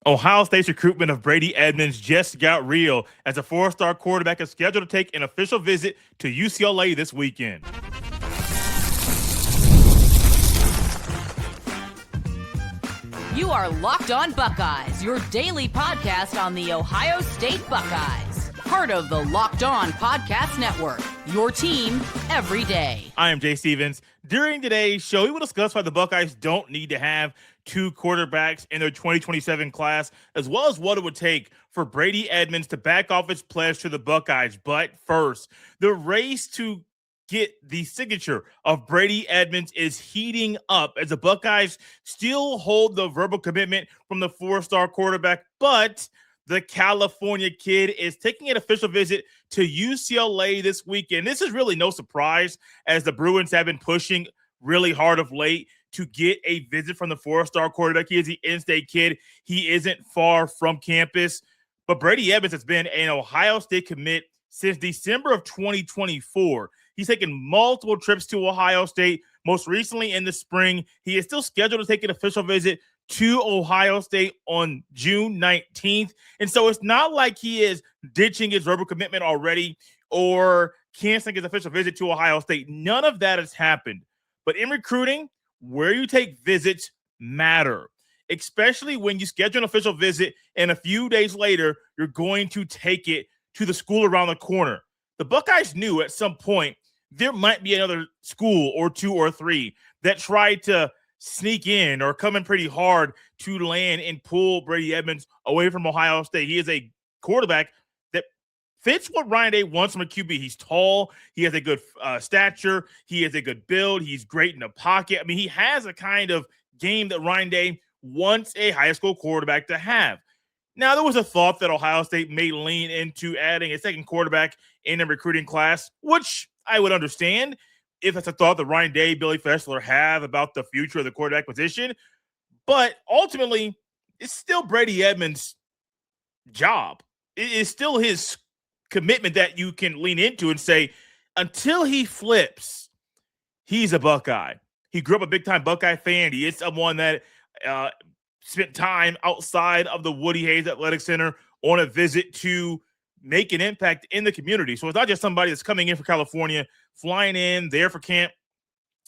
Ohio State's recruitment of Brady Edmonds just got real as a four-star quarterback is scheduled to take an official visit to UCLA this weekend. You are Locked On Buckeyes, your daily podcast on the Ohio State Buckeyes. Part of the Locked On Podcast Network, your team every day. I am Jay Stevens. During today's show, we will discuss why the Buckeyes don't need to have two quarterbacks in their 2027 class, as well as what it would take for Brady Edmonds to back off his pledge to the Buckeyes. But first, the race to get the signature of Brady Edmonds is heating up as the Buckeyes still hold the verbal commitment from the four-star quarterback, but the California kid is taking an official visit to UCLA this weekend. This is really no surprise as the Bruins have been pushing really hard of late to get a visit from the four-star quarterback. He is the in-state kid. He isn't far from campus, but Brady Edmonds has been an Ohio State commit since December of 2024. He's taken multiple trips to Ohio State. Most recently in the spring, he is still scheduled to take an official visit to Ohio State on June 19th. And so it's not like he is ditching his verbal commitment already or canceling his official visit to Ohio State. None of that has happened. But in recruiting, where you take visits matter, especially when you schedule an official visit and a few days later, you're going to take it to the school around the corner. The Buckeyes knew at some point there might be another school or two or three that tried to sneak in or come in pretty hard to land and pull Brady Edmonds away from Ohio State. He is a quarterback that fits what Ryan Day wants from a QB. He's tall. He has a good stature. He has a good build. He's great in the pocket. I mean, he has a kind of game that Ryan Day wants a high school quarterback to have. Now, there was a thought that Ohio State may lean into adding a second quarterback in a recruiting class, which I would understand if that's a thought that Ryan Day, Billy Fessler have about the future of the quarterback position. But ultimately, it's still Brady Edmonds' job. It is still his commitment that you can lean into and say, until he flips, he's a Buckeye. He grew up a big-time Buckeye fan. He is someone that spent time outside of the Woody Hayes Athletic Center on a visit to make an impact in the community. So it's not just somebody that's coming in from California, flying in, there for camp,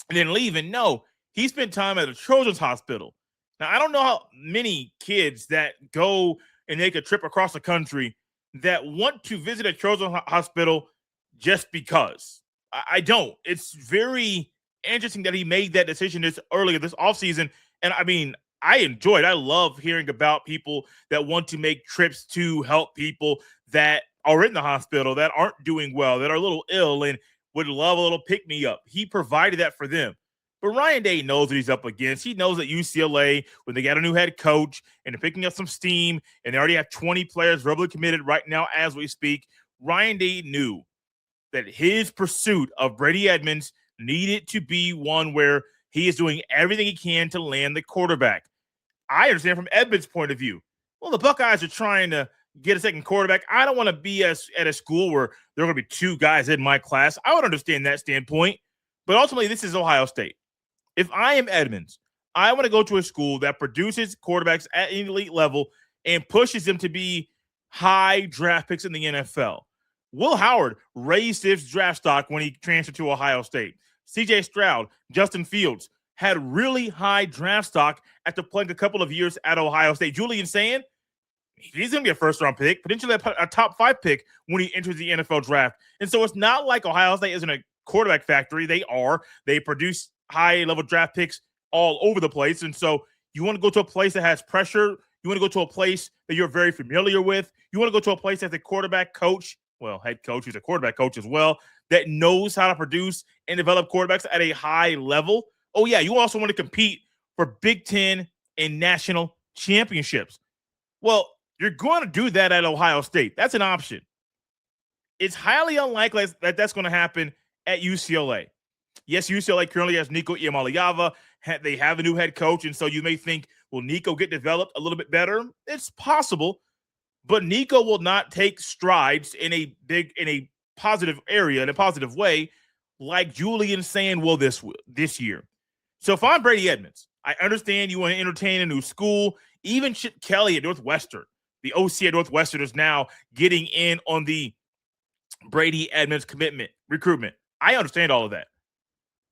and then leaving. No, he spent time at a children's hospital. Now, I don't know how many kids that go and make a trip across the country that want to visit a children's hospital just because. I don't. It's very interesting that he made that decision this earlier this offseason. And I mean, I enjoy it. I love hearing about people that want to make trips to help people that are in the hospital, that aren't doing well, that are a little ill and would love a little pick-me-up. He provided that for them. But Ryan Day knows what he's up against. He knows that UCLA, when they got a new head coach and they're picking up some steam and they already have 20 players verbally committed right now as we speak, Ryan Day knew that his pursuit of Brady Edmonds needed to be one where he is doing everything he can to land the quarterback. I understand from Edmonds' point of view. Well, the Buckeyes are trying to get a second quarterback. I don't want to be at a school where there are going to be two guys in my class. I would understand that standpoint. But ultimately, this is Ohio State. If I am Edmonds, I want to go to a school that produces quarterbacks at an elite level and pushes them to be high draft picks in the NFL. Will Howard raised his draft stock when he transferred to Ohio State. C.J. Stroud, Justin Fields had really high draft stock after playing a couple of years at Ohio State. Julian saying he's going to be a first-round pick, potentially a top 5 pick when he enters the NFL draft. And so it's not like Ohio State isn't a quarterback factory. They are. They produce high-level draft picks all over the place. And so you want to go to a place that has pressure. You want to go to a place that you're very familiar with. You want to go to a place that's a quarterback coach, well, head coach, who's a quarterback coach as well, that knows how to produce and develop quarterbacks at a high level. Oh, yeah, you also want to compete for Big Ten and national championships. Well, you're going to do that at Ohio State. That's an option. It's highly unlikely that that's going to happen at UCLA. Yes, UCLA currently has Nico Iamaleava. They have a new head coach, and so you may think, will Nico get developed a little bit better? It's possible, but Nico will not take strides in a positive area, in a positive way, like Julian saying will this year. So if I'm Brady Edmonds, I understand you want to entertain a new school. Even Chip Kelly at Northwestern, the OC at Northwestern, is now getting in on the Brady Edmonds recruitment. I understand all of that.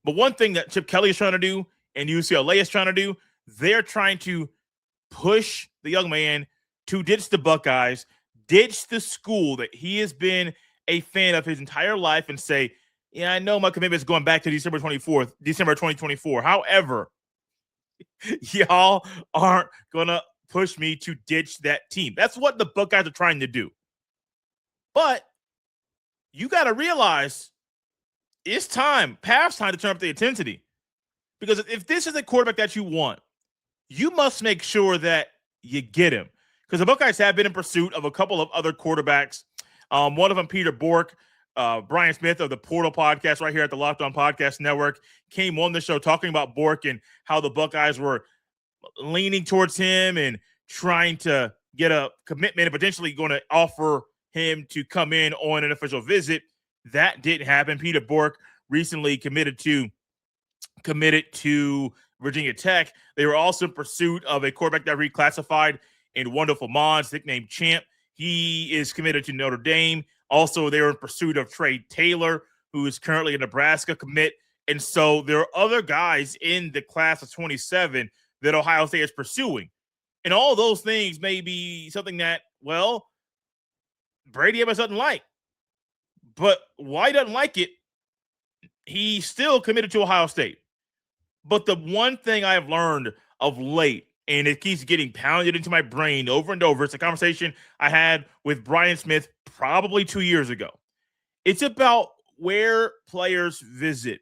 But one thing that Chip Kelly is trying to do and UCLA is trying to do, they're trying to push the young man to ditch the Buckeyes, ditch the school that he has been a fan of his entire life, and say, yeah, I know my commitment is going back to December 2024. However, y'all aren't going to push me to ditch that team. That's what the Buckeyes are trying to do. But you got to realize it's past time to turn up the intensity. Because if this is a quarterback that you want, you must make sure that you get him. Because the Buckeyes have been in pursuit of a couple of other quarterbacks. One of them, Peter Bork, Brian Smith of the Portal podcast right here at the Locked On Podcast Network, came on the show talking about Bork and how the Buckeyes were leaning towards him and trying to get a commitment and potentially going to offer him to come in on an official visit. That didn't happen. Peter Bork recently committed to Virginia Tech. They were also in pursuit of a quarterback that reclassified in Wonderful Mons, nicknamed Champ. He is committed to Notre Dame. Also, they were in pursuit of Trey Taylor, who is currently a Nebraska commit. And so there are other guys in the class of 27 that Ohio State is pursuing. And all those things may be something that, well, Brady Edmonds doesn't like. But why he doesn't like it, he's still committed to Ohio State. But the one thing I have learned of late, and it keeps getting pounded into my brain over and over, it's a conversation I had with Brian Smith probably 2 years ago. It's about where players visit.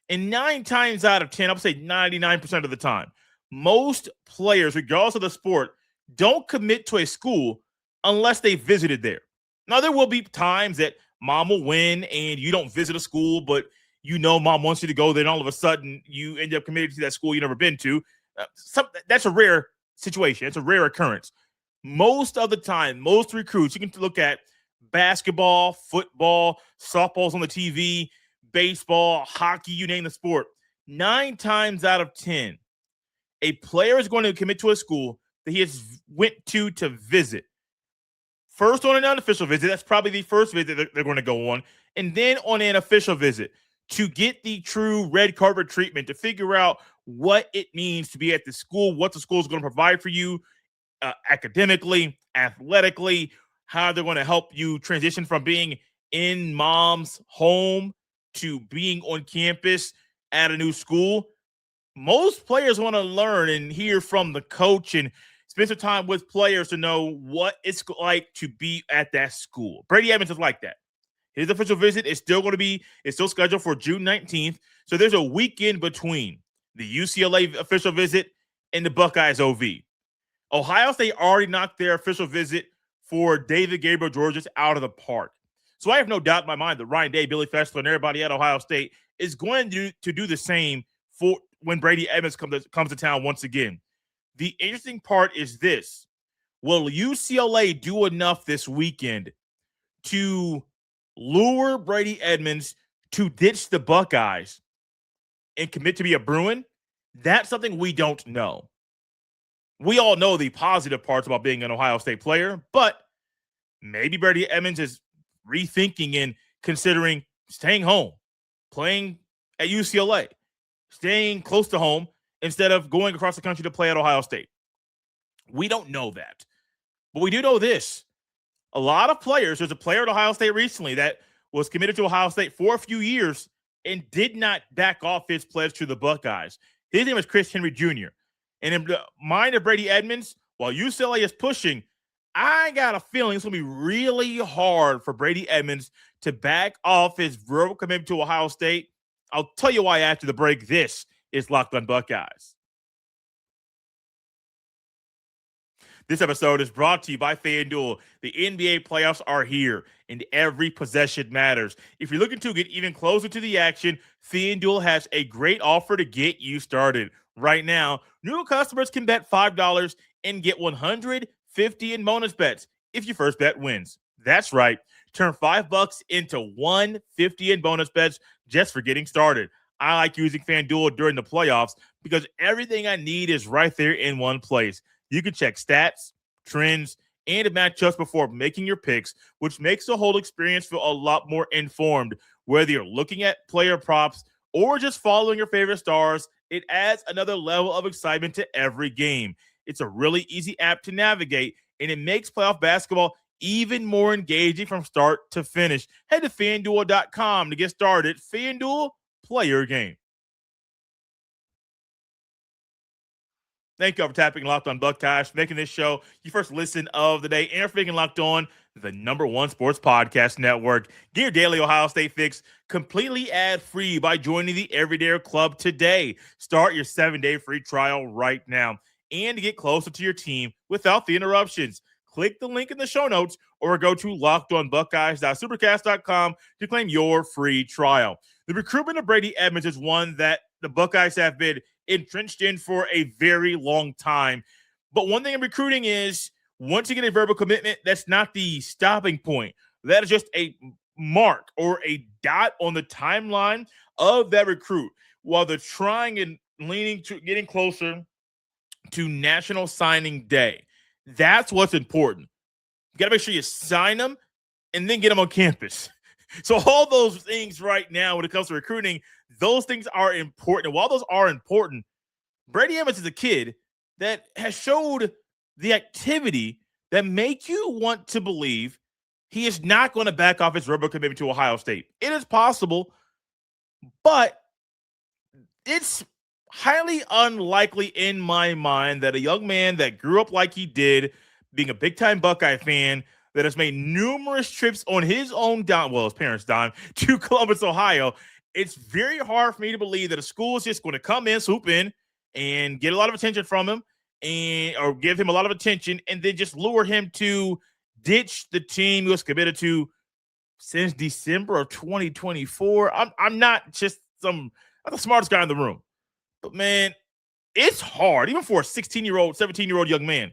And 9 times out of 10, I would say 99% of the time, most players, regardless of the sport, don't commit to a school unless they visited there. Now, there will be times that mom will win and you don't visit a school, but you know mom wants you to go there, and all of a sudden you end up committed to that school you've never been to. That's a rare situation. It's a rare occurrence. Most of the time, most recruits, you can look at basketball, football, softball's on the TV, baseball, hockey, you name the sport. 9 times out of 10, a player is going to commit to a school that he has went to visit. First on an unofficial visit, that's probably the first visit that they're going to go on, and then on an official visit to get the true red carpet treatment, to figure out what it means to be at the school, what the school is going to provide for you academically, athletically, how they're going to help you transition from being in mom's home to being on campus at a new school. Most players want to learn and hear from the coach and spend some time with players to know what it's like to be at that school. Brady Edmonds is like that. His official visit is still scheduled for June 19th. So there's a weekend between the UCLA official visit and the Buckeyes OV. Ohio State already knocked their official visit for David Gabriel Georges out of the park. So I have no doubt in my mind that Ryan Day, Billy Fessler, and everybody at Ohio State is going to do the same for when Brady Edmonds comes to town once again. The interesting part is this. Will UCLA do enough this weekend to lure Brady Edmonds to ditch the Buckeyes and commit to be a Bruin? That's something we don't know. We all know the positive parts about being an Ohio State player, but maybe Brady Edmonds is rethinking and considering staying home, playing at UCLA, staying close to home instead of going across the country to play at Ohio State. We don't know that. But we do know this. A lot of players, there's a player at Ohio State recently that was committed to Ohio State for a few years and did not back off his pledge to the Buckeyes. His name is Chris Henry Jr. And in the mind of Brady Edmonds, while UCLA is pushing, I got a feeling it's going to be really hard for Brady Edmonds to back off his verbal commitment to Ohio State. I'll tell you why after the break. This is Locked On Buckeyes. This episode is brought to you by FanDuel. The NBA playoffs are here, and every possession matters. If you're looking to get even closer to the action, FanDuel has a great offer to get you started. Right now, new customers can bet $5 and get $150 in bonus bets if your first bet wins. That's right. Turn $5 into $150 in bonus bets just for getting started. I like using FanDuel during the playoffs because everything I need is right there in one place. You can check stats, trends, and matchups before making your picks, which makes the whole experience feel a lot more informed. Whether you're looking at player props or just following your favorite stars, it adds another level of excitement to every game. It's a really easy app to navigate, and it makes playoff basketball even more engaging from start to finish. Head to FanDuel.com to get started. FanDuel, play your game. Thank you for tapping Locked On Buckeyes, making this show your first listen of the day, and for making Locked On the #1 sports podcast network. Get your daily Ohio State fix completely ad-free by joining the Everyday Club today. Start your 7-day free trial right now. And to get closer to your team without the interruptions, click the link in the show notes or go to lockedonbuckeyes.supercast.com to claim your free trial. The recruitment of Brady Edmonds is one that the Buckeyes have been entrenched in for a very long time. But one thing in recruiting is once you get a verbal commitment, that's not the stopping point. That is just a mark or a dot on the timeline of that recruit while they're trying and leaning to getting closer to National Signing Day. That's what's important. You got to make sure you sign them and then get them on campus. So all those things right now when it comes to recruiting, those things are important. And while those are important, Brady Edmonds is a kid that has showed the activity that make you want to believe he is not going to back off his verbal commitment to Ohio State. It is possible, but it's highly unlikely in my mind that a young man that grew up like he did, being a big-time Buckeye fan, that has made numerous trips on his own dime, well, his parents' dime, to Columbus, Ohio. It's very hard for me to believe that a school is just going to come in, swoop in, and get a lot of attention from him, or give him a lot of attention, and then just lure him to ditch the team he was committed to since December of 2024. I'm not the smartest guy in the room. But, man, it's hard, even for a 16-year-old, 17-year-old young man,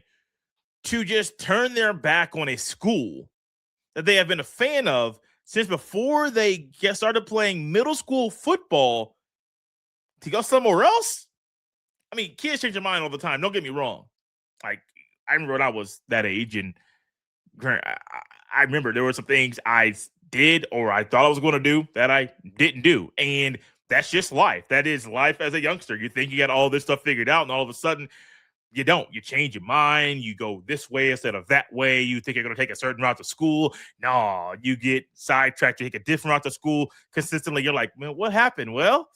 to just turn their back on a school that they have been a fan of since before they started playing middle school football to go somewhere else. I mean, kids change their mind all the time. Don't get me wrong. Like, I remember when I was that age, and I remember there were some things I did or I thought I was going to do that I didn't do. And that's just life. That is life as a youngster. You think you got all this stuff figured out, and all of a sudden, you don't. You change your mind. You go this way instead of that way. You think you're going to take a certain route to school. No, you get sidetracked. You take a different route to school consistently. You're like, man, what happened? Well,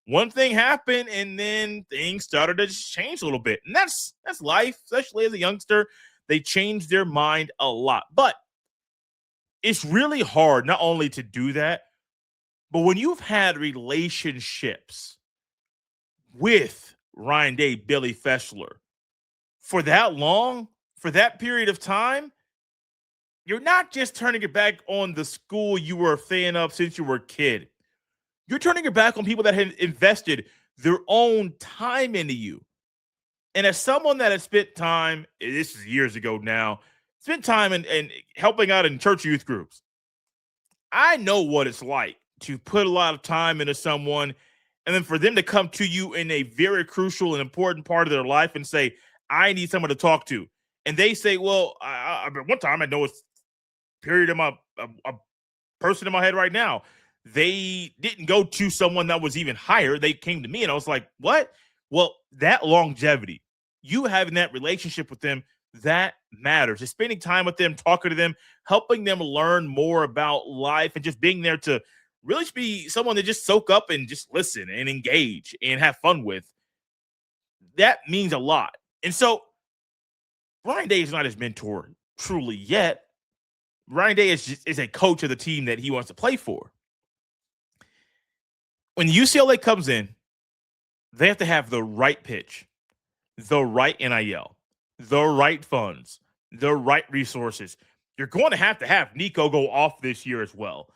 one thing happened, and then things started to change a little bit. And that's life, especially as a youngster. They change their mind a lot. But it's really hard not only to do that, but when you've had relationships with Ryan Day, Billy Fessler, for that long, for that period of time, you're not just turning your back on the school you were a fan of since you were a kid. You're turning your back on people that have invested their own time into you. And as someone that has spent time, this is years ago now, spent time in helping out in church youth groups, I know what it's like to put a lot of time into someone and then for them to come to you in a very crucial and important part of their life and say, I need someone to talk to. And they say, well, one time I know it's period in a person in my head right now. They didn't go to someone that was even higher. They came to me, and I was like, what? Well, that longevity, you having that relationship with them, that matters. Just spending time with them, talking to them, helping them learn more about life, and just being there to really be someone to just soak up and just listen and engage and have fun with. That means a lot. And so Ryan Day is not his mentor truly yet. Ryan Day is a coach of the team that he wants to play for. When UCLA comes in, they have to have the right pitch, the right NIL, the right funds, the right resources. You're going to have Nico go off this year as well.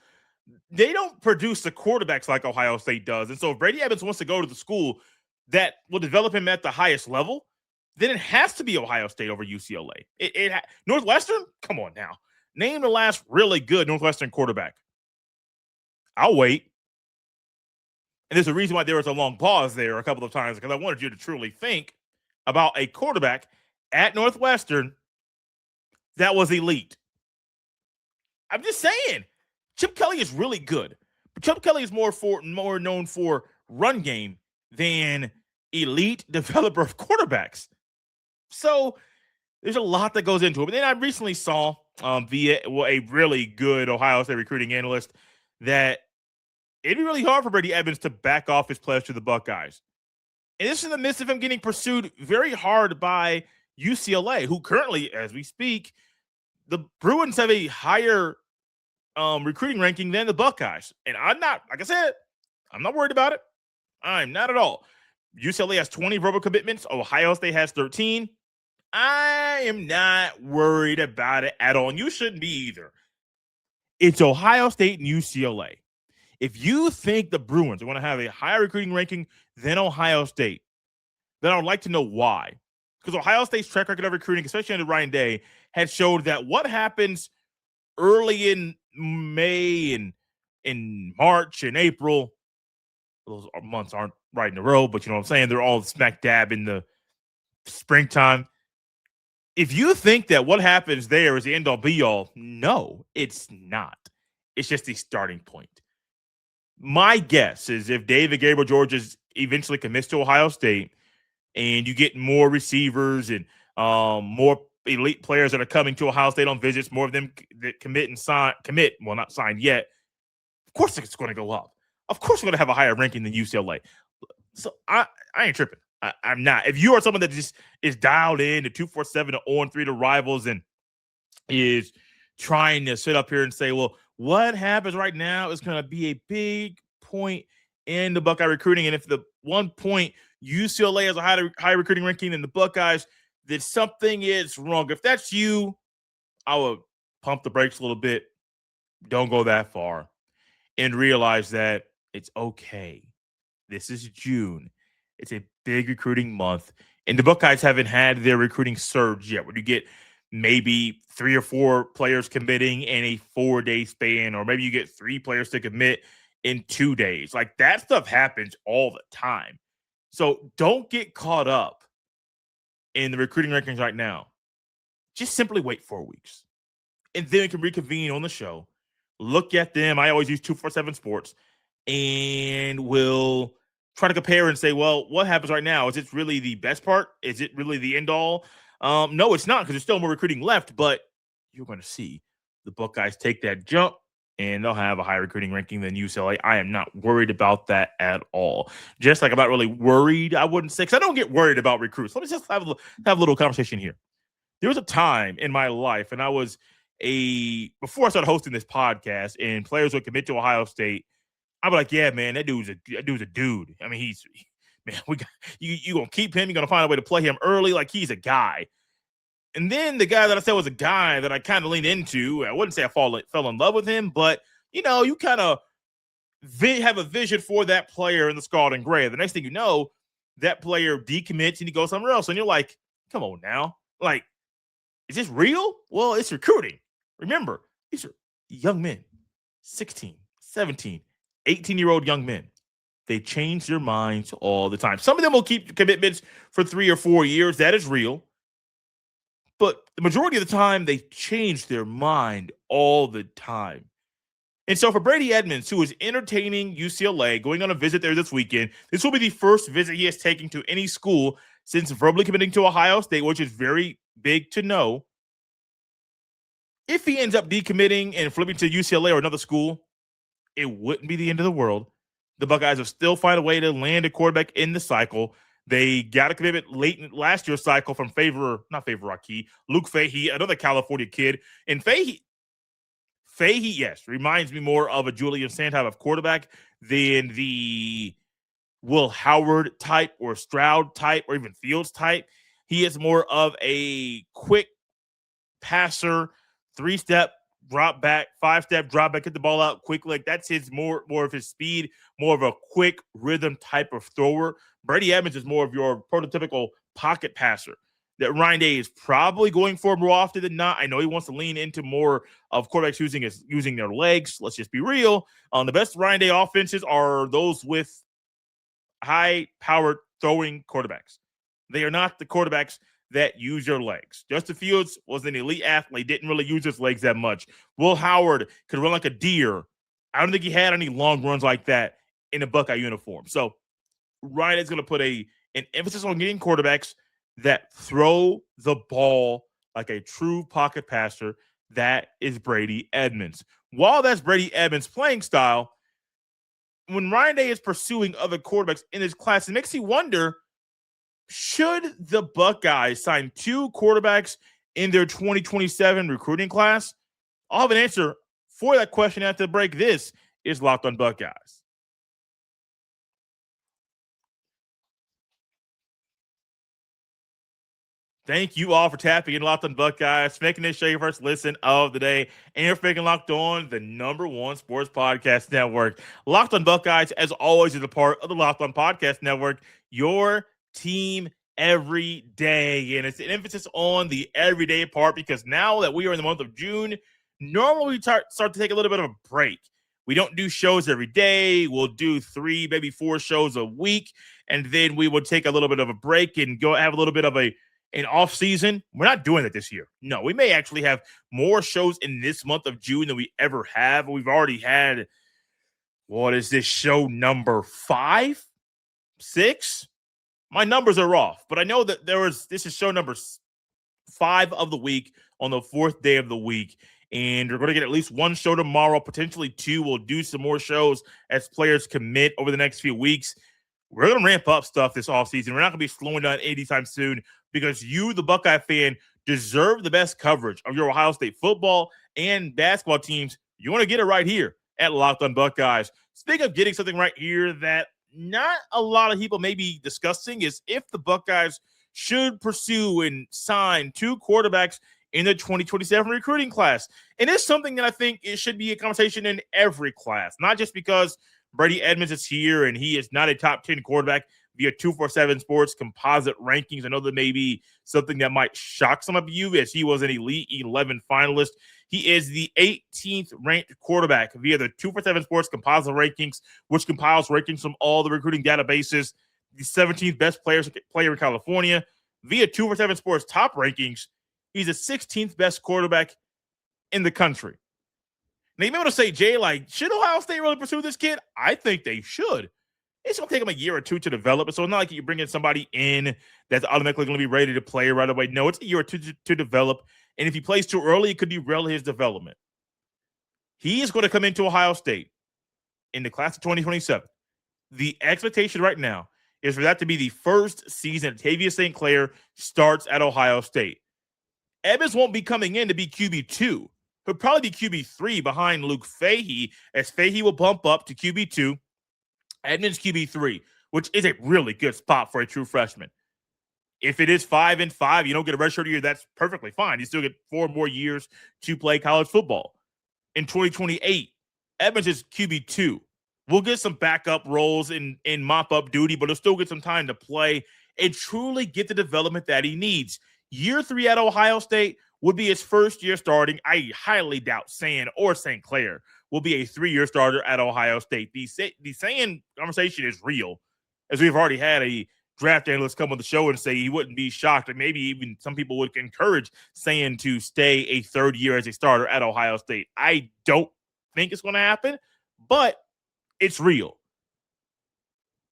They don't produce the quarterbacks like Ohio State does. And so if Brady Edmonds wants to go to the school that will develop him at the highest level, then it has to be Ohio State over UCLA. Northwestern? Come on now. Name the last really good Northwestern quarterback. I'll wait. And there's a reason why there was a long pause there a couple of times, because I wanted you to truly think about a quarterback at Northwestern that was elite. I'm just saying, Chip Kelly is really good, but Chip Kelly is more known for run game than elite developer of quarterbacks. So there's a lot that goes into it. But then I recently saw via a really good Ohio State recruiting analyst that it'd be really hard for Brady Edmonds to back off his pledge to the Buckeyes. And this is in the midst of him getting pursued very hard by UCLA, who currently, as we speak, the Bruins have a higher recruiting ranking than the Buckeyes. And I'm not, like I said, I'm not worried about it. I'm not at all. UCLA has 20 verbal commitments. Ohio State has 13. I am not worried about it at all. And you shouldn't be either. It's Ohio State and UCLA. If you think the Bruins are going to have a higher recruiting ranking than Ohio State, then I would like to know why. Because Ohio State's track record of recruiting, especially under Ryan Day, had showed that what happens early in May and in March and April, those months aren't right in a row, but you know what I'm saying? They're all smack dab in the springtime. If you think that what happens there is the end all be all, no, it's not. It's just the starting point. My guess is if David Gabriel Georges eventually commits to Ohio State and you get more receivers and more elite players that are coming to Ohio State on visits, more of them that well, not signed yet, of course it's going to go up. Of course we're going to have a higher ranking than UCLA. So I ain't tripping. I'm not. If you are someone that just is dialed in to 247 to 0-3 to rivals and is trying to sit up here and say, well, what happens right now is going to be a big point in the Buckeye recruiting. And if the 1 point UCLA has a high recruiting ranking than the Buckeyes, then something is wrong. If that's you, I would pump the brakes a little bit. Don't go that far. And realize that it's okay. This is June. It's a big recruiting month. And the Buckeyes haven't had their recruiting surge yet, where you get maybe 3 or 4 players committing in a 4-day span, or maybe you get 3 players to commit in 2 days. Like, that stuff happens all the time. So don't get caught up in the recruiting rankings right now. Just simply wait 4 weeks. And then we can reconvene on the show. Look at them. I always use 247 Sports. And we'll try to compare and say, well, what happens right now? Is it really the best part? Is it really the end all? No, it's not, because there's still more recruiting left. But you're going to see the Buckeyes take that jump, and they'll have a higher recruiting ranking than UCLA. I am not worried about that at all. Just like I'm not really worried, I wouldn't say, because I don't get worried about recruits. Let me just have a little conversation here. There was a time in my life, and I was before I started hosting this podcast, and players would commit to Ohio State. I'd be like, yeah, man, that dude's a dude. I mean, you gonna keep him. You're gonna find a way to play him early, like he's a guy. And then the guy that I said was a guy that I kind of leaned into, I wouldn't say I fell in love with him, but you know, you kind of have a vision for that player in the scarlet and gray. The next thing you know, that player decommits and he goes somewhere else, and you're like, come on now, like, is this real? Well, it's recruiting. Remember, these are young men, 16, 17, 18-year-old young men. They change their minds all the time. Some of them will keep commitments for 3 or 4 years. That is real. But the majority of the time, they change their mind all the time. And so for Brady Edmonds, who is entertaining UCLA, going on a visit there this weekend, this will be the first visit he has taken to any school since verbally committing to Ohio State, which is very big to know. If he ends up decommitting and flipping to UCLA or another school, it wouldn't be the end of the world. The Buckeyes will still find a way to land a quarterback in the cycle. They got a commitment late in last year's cycle from Luke Fahey, another California kid. And Fahey, yes, reminds me more of a Julian Sand type of quarterback than the Will Howard type or Stroud type or even Fields type. He is more of a quick passer, 3-step drop back, 5-step drop back, get the ball out quickly. Like, that's his more of his speed, more of a quick rhythm type of thrower. Brady Edmonds is more of your prototypical pocket passer that Ryan Day is probably going for more often than not. I know he wants to lean into more of quarterbacks using their legs. Let's just be real. The best Ryan Day offenses are those with high-powered throwing quarterbacks. They are not the quarterbacks that use their legs. Justin Fields was an elite athlete, didn't really use his legs that much. Will Howard could run like a deer. I don't think he had any long runs like that in a Buckeye uniform. So Ryan is going to put an emphasis on getting quarterbacks that throw the ball like a true pocket passer. That is Brady Edmonds. While that's Brady Edmonds' playing style, when Ryan Day is pursuing other quarterbacks in this class, it makes you wonder, should the Buckeyes sign 2 quarterbacks in their 2027 recruiting class? I'll have an answer for that question after the break. This is Locked On Buckeyes. Thank you all for tapping in Locked On Buckeyes, making this show your first listen of the day, and you're freaking locked on the #1 sports podcast network. Locked On Buckeyes, as always, is a part of the Locked On Podcast Network, your team every day. And it's an emphasis on the everyday part because now that we are in the month of June, normally we start to take a little bit of a break. We don't do shows every day. We'll do 3, maybe 4 shows a week, and then we will take a little bit of a break and go have a little bit of an off season. We're not doing that this year. No, we may actually have more shows in this month of June than we ever have. We've already had, what is this, show number 5, 6? My numbers are off, but I know that this is show number 5 of the week on the 4th day of the week. And we're going to get at least 1 show tomorrow, potentially 2. We'll do some more shows as players commit over the next few weeks. We're going to ramp up stuff this offseason. We're not going to be slowing down anytime soon because you, the Buckeye fan, deserve the best coverage of your Ohio State football and basketball teams. You want to get it right here at Locked On Buckeyes. Speaking of getting something right here that not a lot of people may be discussing is if the Buckeyes should pursue and sign 2 quarterbacks in the 2027 recruiting class. And it's something that I think it should be a conversation in every class, not just because Brady Edmonds is here and he is not a top 10 quarterback via 247 Sports composite rankings. I know that may be something that might shock some of you as he was an Elite 11 finalist. He is the 18th ranked quarterback via the 247 Sports composite rankings, which compiles rankings from all the recruiting databases. The 17th best player in California via 247 Sports top rankings. He's the 16th best quarterback in the country. Now, you may want to say, Jay, should Ohio State really pursue this kid? I think they should. It's going to take him a year or 2 to develop. So it's not like you're bringing somebody in that's automatically going to be ready to play right away. No, it's a year or 2 to develop. And if he plays too early, it could derail his development. He is going to come into Ohio State in the class of 2027. The expectation right now is for that to be the first season that Tavia Sinclair starts at Ohio State. Edmonds won't be coming in to be QB2. He'll probably be QB3 behind Luke Fahey, as Fahey will bump up to QB2. Edmonds QB3, which is a really good spot for a true freshman. If it is 5-5, you don't get a redshirt year, that's perfectly fine. You still get 4 more years to play college football. In 2028, Edmonds is QB2. We'll get some backup roles in mop-up duty, but he'll still get some time to play and truly get the development that he needs. Year 3 at Ohio State would be his first year starting. I highly doubt Sand or St. Clair will be a 3-year starter at Ohio State. The Sand conversation is real, as we've already had a draft analyst come on the show and say he wouldn't be shocked, and maybe even some people would encourage Sand to stay a 3rd year as a starter at Ohio State. I don't think it's going to happen, but it's real.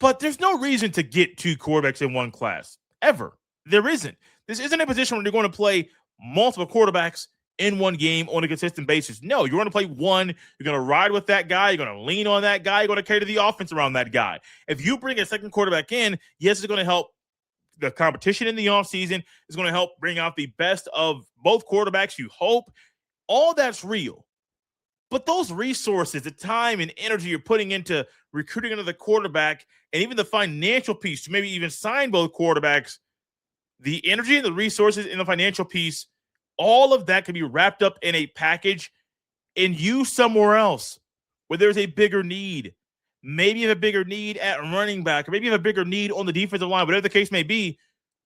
But there's no reason to get 2 quarterbacks in one class, ever. There isn't. This isn't a position where you're going to play multiple quarterbacks in one game on a consistent basis. No, you're going to play one. You're going to ride with that guy. You're going to lean on that guy. You're going to carry the offense around that guy. If you bring a second quarterback in, yes, it's going to help the competition in the offseason. It's going to help bring out the best of both quarterbacks, you hope. All that's real. But those resources, the time and energy you're putting into recruiting another quarterback, and even the financial piece to maybe even sign both quarterbacks, the energy and the resources in the financial piece, all of that can be wrapped up in a package and used somewhere else where there's a bigger need. Maybe you have a bigger need at running back, or maybe you have a bigger need on the defensive line, whatever the case may be.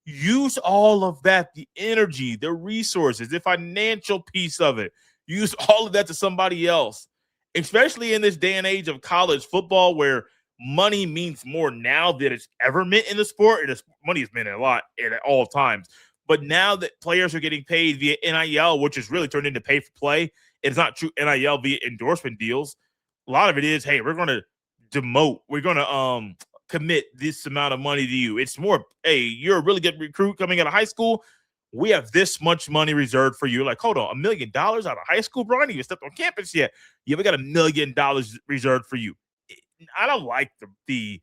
Use all of that, the energy, the resources, the financial piece of it. Use all of that to somebody else, especially in this day and age of college football where money means more now than it's ever meant in the sport. Money has meant a lot at all times. But now that players are getting paid via NIL, which is really turned into pay for play, it's not true NIL via endorsement deals. A lot of it is, hey, we're going to demote. We're going to commit this amount of money to you. It's more, hey, you're a really good recruit coming out of high school. We have this much money reserved for you. Like, hold on, $1 million out of high school, bro? I ain't even stepped on campus yet. Yeah, we got $1 million reserved for you. I don't like the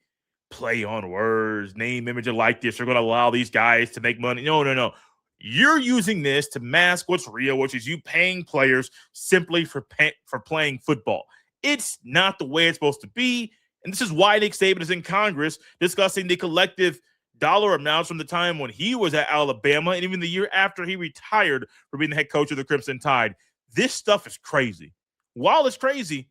play on words, name, image, and likeness. We're going to allow these guys to make money. No. You're using this to mask what's real, which is you paying players simply for playing football. It's not the way it's supposed to be. And this is why Nick Saban is in Congress discussing the collective dollar amounts from the time when he was at Alabama and even the year after he retired for being the head coach of the Crimson Tide. This stuff is crazy. While it's crazy,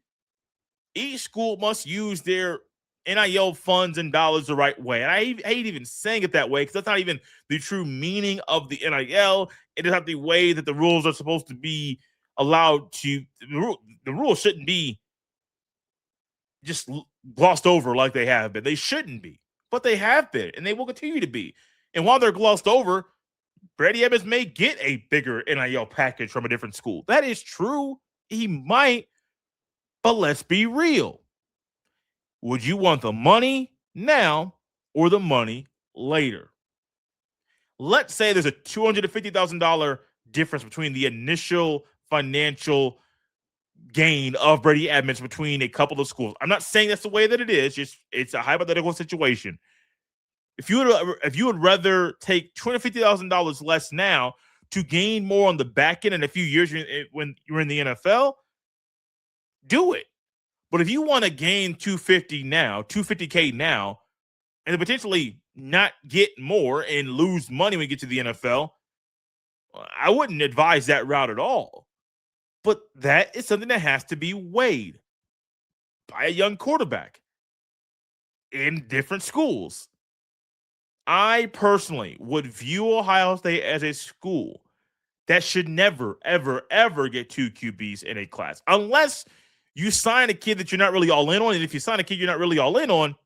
each school must use their NIL funds and dollars the right way. And I hate even saying it that way because that's not even the true meaning of the NIL. It is not the way that the rules are supposed to be allowed to. The rules shouldn't be just glossed over like they have been. They shouldn't be, but they have been, and they will continue to be. And while they're glossed over, Brady Edmonds may get a bigger NIL package from a different school. That is true. He might, but let's be real. Would you want the money now or the money later? Let's say there's a $250,000 difference between the initial financial gain of Brady Edmonds between a couple of schools. I'm not saying that's the way that it is. Just it's a hypothetical situation. If you would rather take $250,000 less now to gain more on the back end in a few years when you're in the NFL, do it. But if you want to gain $250K now, and potentially not get more and lose money when you get to the NFL, I wouldn't advise that route at all. But that is something that has to be weighed by a young quarterback in different schools. I personally would view Ohio State as a school that should never, ever, ever get 2 QBs in a class. Unless you sign a kid that you're not really all in on. And if you sign a kid you're not really all in on,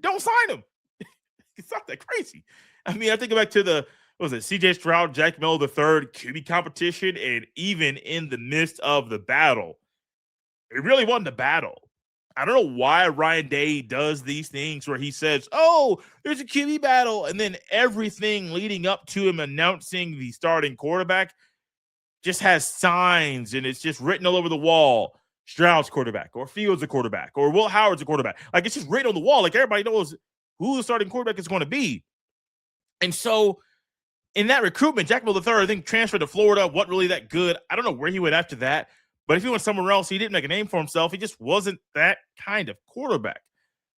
don't sign him. It's not that crazy. I mean, I think back to CJ Stroud, Jack Miller III QB competition, and even in the midst of the battle, it really wasn't a battle. I don't know why Ryan Day does these things where he says, oh, there's a QB battle, and then everything leading up to him announcing the starting quarterback just has signs, and it's just written all over the wall. Stroud's quarterback, or Fields a quarterback, or Will Howard's a quarterback. Like, it's just written on the wall. Like, everybody knows who the starting quarterback is going to be. And so in that recruitment, Jack Miller III, I think, transferred to Florida, wasn't really that good. I don't know where he went after that. But if he went somewhere else, he didn't make a name for himself. He just wasn't that kind of quarterback.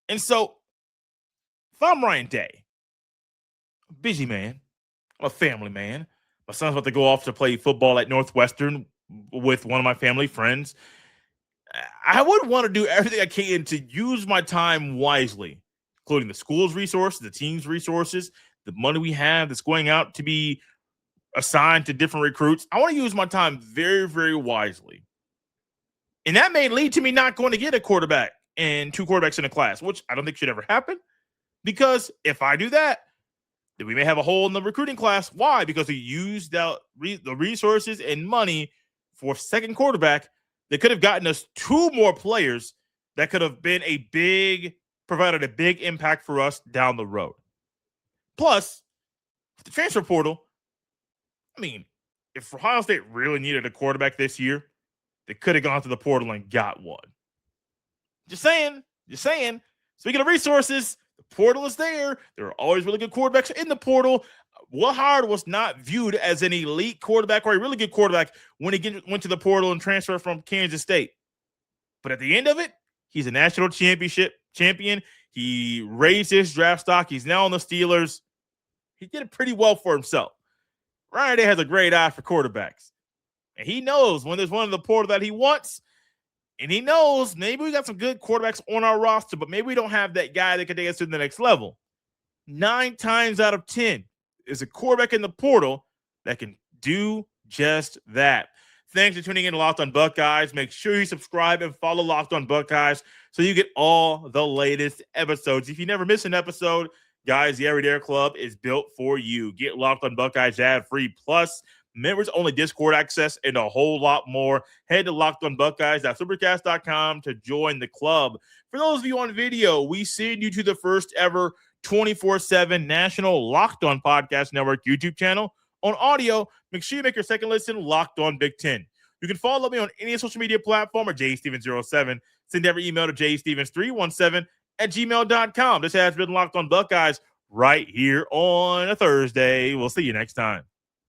And so if I'm Ryan Day, I'm a busy man, I'm a family man. My son's about to go off to play football at Northwestern with one of my family friends. I would want to do everything I can to use my time wisely, including the school's resources, the team's resources, the money we have that's going out to be assigned to different recruits. I want to use my time very, very wisely. And that may lead to me not going to get a quarterback and 2 quarterbacks in a class, which I don't think should ever happen. Because if I do that, then we may have a hole in the recruiting class. Why? Because we used out the resources and money for a second quarterback that could have gotten us 2 more players that could have been provided a big impact for us down the road. Plus, the transfer portal, I mean, if Ohio State really needed a quarterback this year, they could have gone to the portal and got one. Just saying. Speaking of resources, the portal is there. There are always really good quarterbacks in the portal. Will Howard was not viewed as an elite quarterback or a really good quarterback when he went to the portal and transferred from Kansas State. But at the end of it, he's a national champion. He raised his draft stock. He's now on the Steelers. He did it pretty well for himself. Ryan Day has a great eye for quarterbacks. And he knows when there's one in the portal that he wants. And he knows maybe we got some good quarterbacks on our roster, but maybe we don't have that guy that can take us to the next level. 9 times out of 10 is a quarterback in the portal that can do just that. Thanks for tuning in to Locked On Buckeyes. Make sure you subscribe and follow Locked On Buckeyes so you get all the latest episodes. If you never miss an episode, Guys, the Everyday Club is built for you. Get Locked On Buckeyes ad-free, plus members-only Discord access, and a whole lot more. Head to lockedonbuckeyes.supercast.com to join the club. For those of you on video, we send you to the first ever 24/7 national Locked On Podcast Network YouTube channel. On audio, make sure you make your second listen Locked On Big Ten. You can follow me on any social media platform or jstevens07. Send every email to jstevens317@gmail.com. This has been Locked On Buckeyes right here on a Thursday. We'll see you next time.